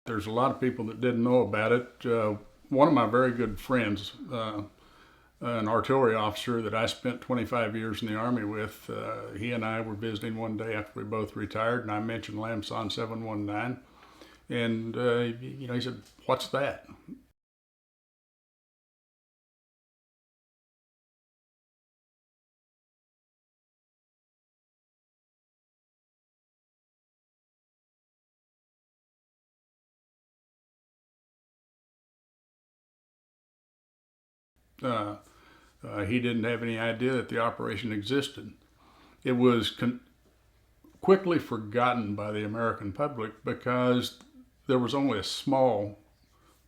There's a lot of people that didn't know about it. One of my very good friends, an artillery officer that I spent 25 years in the Army with, he and I were visiting one day after we both retired, and I mentioned Lam Son 719, and he said, "What's that?" Uh, he didn't have any idea that the operation existed. It was quickly forgotten by the American public because there was only a small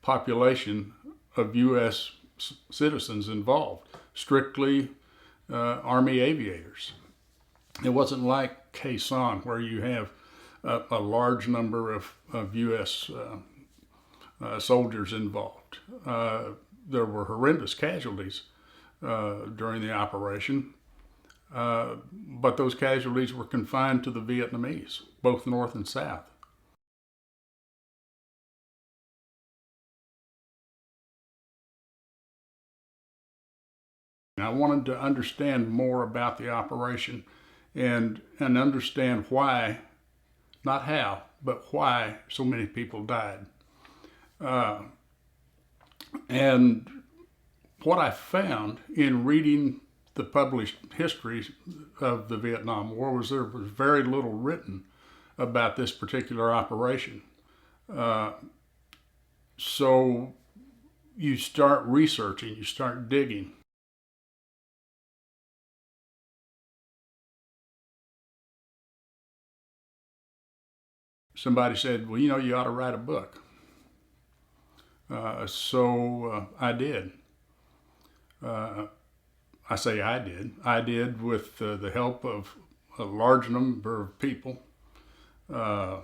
population of U.S. citizens involved, strictly Army aviators. It wasn't like Quezon, where you have a large number of U.S. Soldiers involved. There were horrendous casualties during the operation, but those casualties were confined to the Vietnamese, both North and South. I wanted to understand more about the operation and understand why, not how, but why so many people died. Uh, and what I found in reading the published histories of the Vietnam War was there was very little written about this particular operation. Uh, so you start researching, you start digging. Somebody said, "Well, you ought to write a book." So I did. Uh, I say I did. I did with the help of a large number of people. Uh,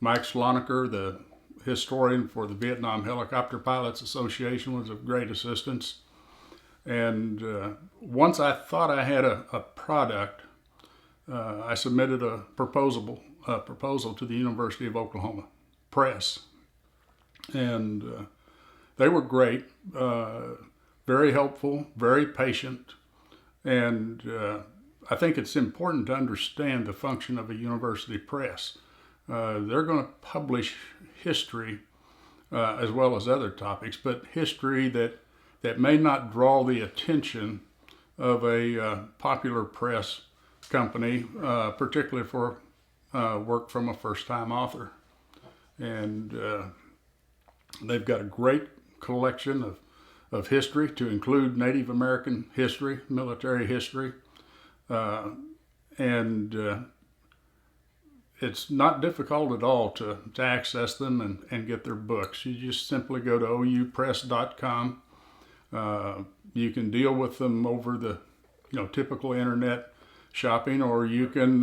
Mike Slonaker, the historian for the Vietnam Helicopter Pilots Association, was of great assistance. And once I thought I had a product, I submitted a proposal to the University of Oklahoma Press. And they were great, very helpful, very patient. And I think it's important to understand the function of a university press. They're going to publish history as well as other topics, but history that may not draw the attention of a popular press company, particularly for work from a first-time author. And they've got a great collection of history, to include Native American history, military history, and it's not difficult at all to access them and get their books. You just simply go to oupress.com. You can deal with them over the typical internet shopping, or you can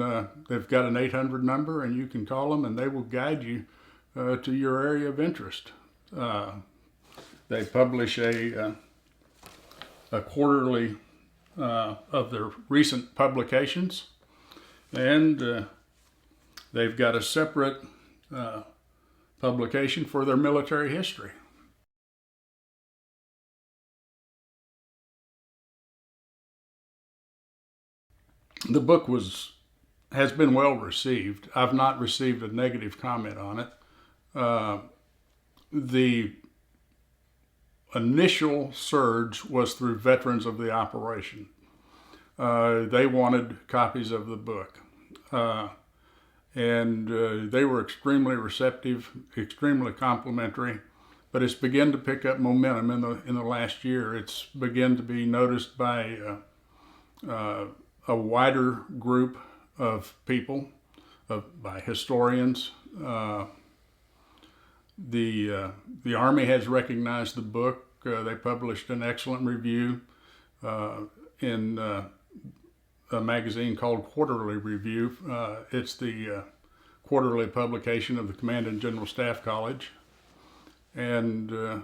they've got an 800 number and you can call them and they will guide you to your area of interest. They publish a quarterly of their recent publications, and they've got a separate publication for their military history. The book has been well received. I've not received a negative comment on it. The initial surge was through veterans of the operation. They wanted copies of the book. And they were extremely receptive, extremely complimentary, but it's begun to pick up momentum in the last year. It's begun to be noticed by a wider group of people, by historians. The Army has recognized the book. They published an excellent review in a magazine called Quarterly Review. It's the quarterly publication of the Command and General Staff College. And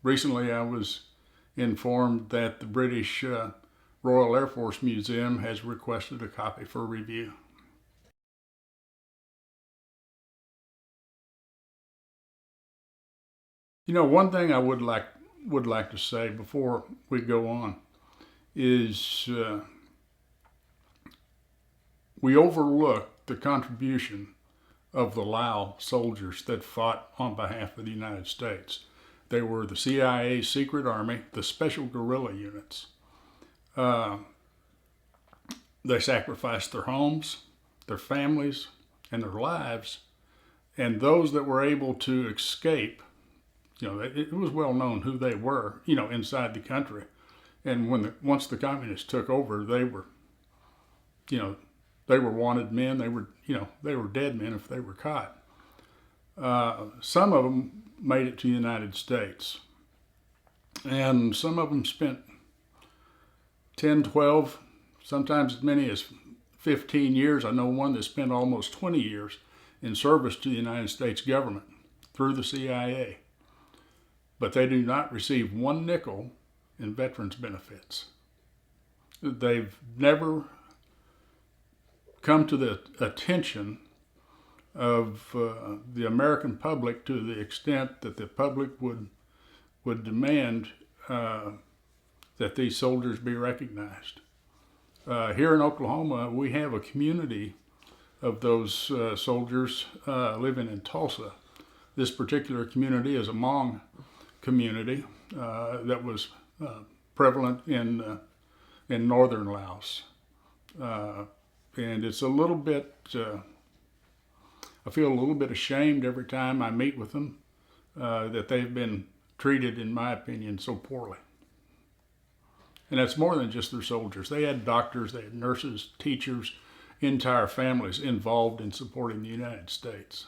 recently I was informed that the British Royal Air Force Museum has requested a copy for review. You know, one thing I would like to say before we go on is we overlook the contribution of the Lao soldiers that fought on behalf of the United States. They were the CIA secret army, the special guerrilla units. They sacrificed their homes, their families, and their lives. And those that were able to escape, you know, it was well known who they were, you know, inside the country. And once the communists took over, they were, you know, they were wanted men. They were, you know, they were dead men if they were caught. Some of them made it to the United States. And some of them spent 10, 12, sometimes as many as 15 years. I know one that spent almost 20 years in service to the United States government through the CIA. But they do not receive one nickel in veterans benefits. They've never come to the attention of the American public to the extent that the public would demand that these soldiers be recognized. Here in Oklahoma, we have a community of those soldiers living in Tulsa. This particular community is a Hmong community that was prevalent in northern Laos. And it's a little bit, I feel a little bit ashamed every time I meet with them that they've been treated, in my opinion, so poorly. And that's more than just their soldiers. They had doctors, they had nurses, teachers, entire families involved in supporting the United States.